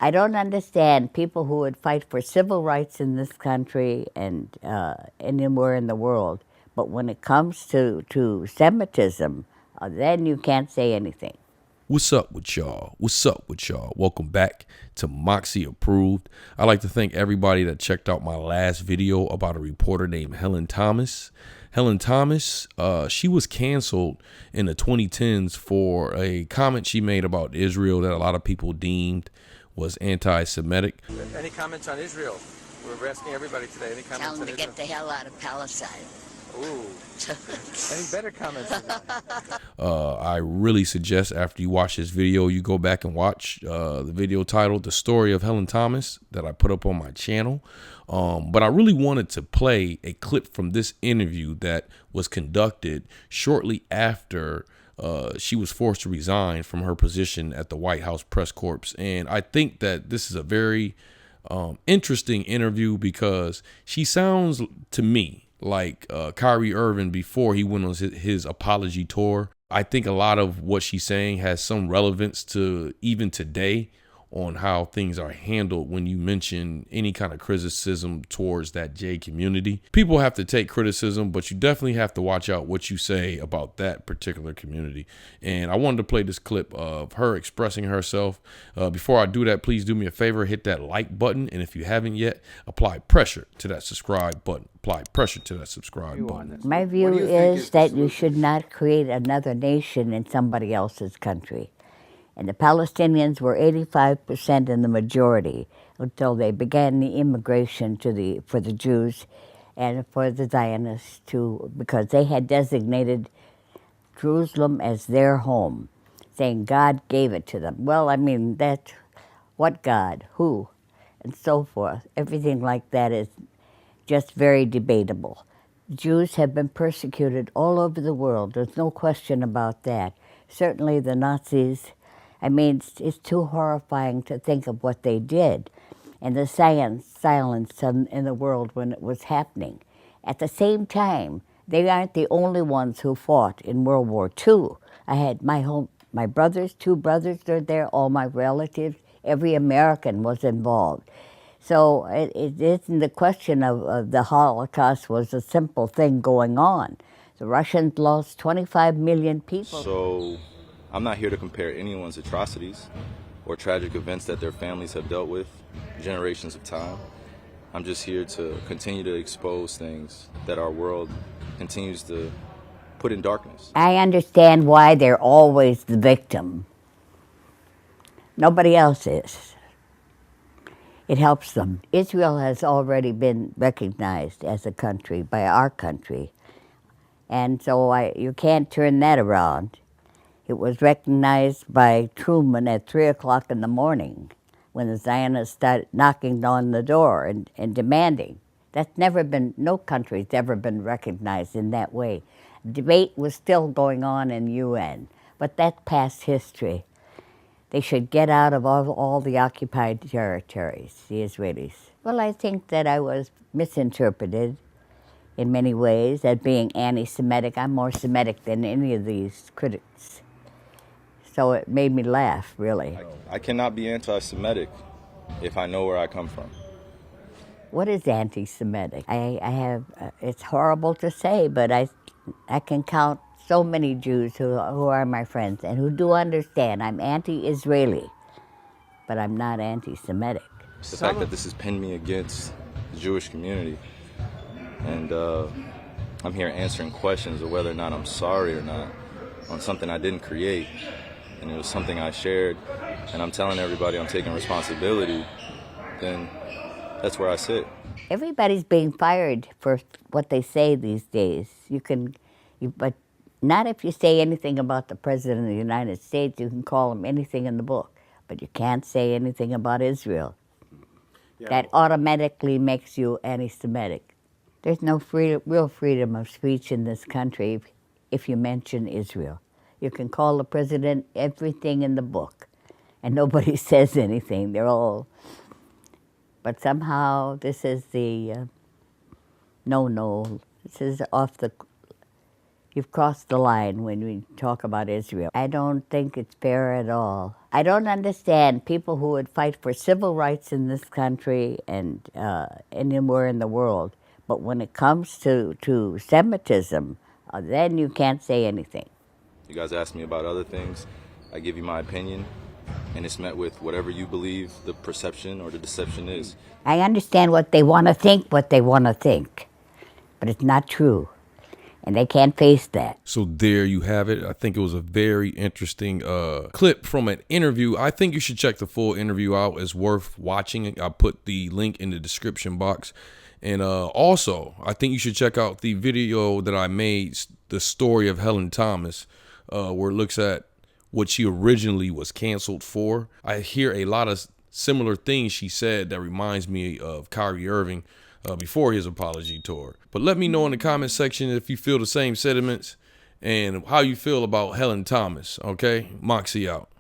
I don't understand people who would fight for civil rights in this country and anywhere in the world, but when it comes to Semitism, then you can't say anything. What's up with y'all? What's up with y'all? Welcome back to Moxy Approved. I'd like to thank everybody that checked out my last video about a reporter named Helen Thomas. Helen Thomas, she was canceled in the 2010s for a comment she made about Israel that a lot of people deemed was anti-Semitic. Any comments on Israel? We're asking everybody today. Any comments Tell on them to Israel? get the hell out of Palestine. Ooh. Any better comments than that? I really suggest after you watch this video, you go back and watch the video titled The Story of Helen Thomas that I put up on my channel. But I really wanted to play a clip from this interview that was conducted shortly after she was forced to resign from her position at the White House press corps. And I think that this is a very interesting interview because she sounds to me like Kyrie Irving before he went on his apology tour. I think a lot of what she's saying has some relevance to even today on how things are handled when you mention any kind of criticism towards that J community. People have to take criticism, but you definitely have to watch out what you say about that particular community. And I wanted to play this clip of her expressing herself. Before I do that, please do me a favor, hit that like button. And if you haven't yet, apply pressure to that subscribe button. Apply pressure to that subscribe button. My view is that you should not create another nation in somebody else's country. And the Palestinians were 85% in the majority until they began the immigration for the Jews and for the Zionists too, because they had designated Jerusalem as their home, saying God gave it to them. Well, I mean, that's what God, who, and so forth. Everything like that is just very debatable. Jews have been persecuted all over the world. There's no question about that. Certainly the Nazis, I mean, it's too horrifying to think of what they did and the silence in the world when it was happening. At the same time, they aren't the only ones who fought in World War II. I had my brothers, two brothers are there, all my relatives, every American was involved. So it isn't the question of the Holocaust was a simple thing going on. The Russians lost 25 million people. So I'm not here to compare anyone's atrocities or tragic events that their families have dealt with generations of time. I'm just here to continue to expose things that our world continues to put in darkness. I understand why they're always the victim. Nobody else is. It helps them. Israel has already been recognized as a country by our country. And so you can't turn that around. It was recognized by Truman at 3 o'clock in the morning when the Zionists started knocking on the door and demanding. That's never been, no country's ever been recognized in that way. Debate was still going on in UN, but that's past history. They should get out of all the occupied territories, the Israelis. Well, I think that I was misinterpreted in many ways as being anti-Semitic. I'm more Semitic than any of these critics. So it made me laugh, really. I cannot be anti-Semitic if I know where I come from. What is anti-Semitic? I have, it's horrible to say, but I can count so many Jews who are my friends and who do understand I'm anti-Israeli, but I'm not anti-Semitic. The fact that this has pinned me against the Jewish community, and I'm here answering questions of whether or not I'm sorry or not on something I didn't create, and it was something I shared, and I'm telling everybody I'm taking responsibility, then that's where I sit. Everybody's being fired for what they say these days. But not if you say anything about the President of the United States. You can call him anything in the book, but you can't say anything about Israel. Yeah. That automatically makes you anti-Semitic. There's no real freedom of speech in this country if you mention Israel. You can call the president everything in the book, and nobody says anything. They're all... But somehow this is the no. This is you've crossed the line when we talk about Israel. I don't think it's fair at all. I don't understand people who would fight for civil rights in this country and anywhere in the world. But when it comes to Semitism, then you can't say anything. You guys ask me about other things, I give you my opinion, and it's met with whatever you believe the perception or the deception is. I understand what they want to think, but it's not true. And they can't face that. So there you have it. I think it was a very interesting clip from an interview. I think you should check the full interview out. It's worth watching. I'll put the link in the description box. And also, I think you should check out the video that I made, The Story of Helen Thomas, where it looks at what she originally was canceled for. I hear a lot of similar things she said that reminds me of Kyrie Irving before his apology tour. But let me know in the comment section if you feel the same sentiments and how you feel about Helen Thomas. Okay, Moxy out.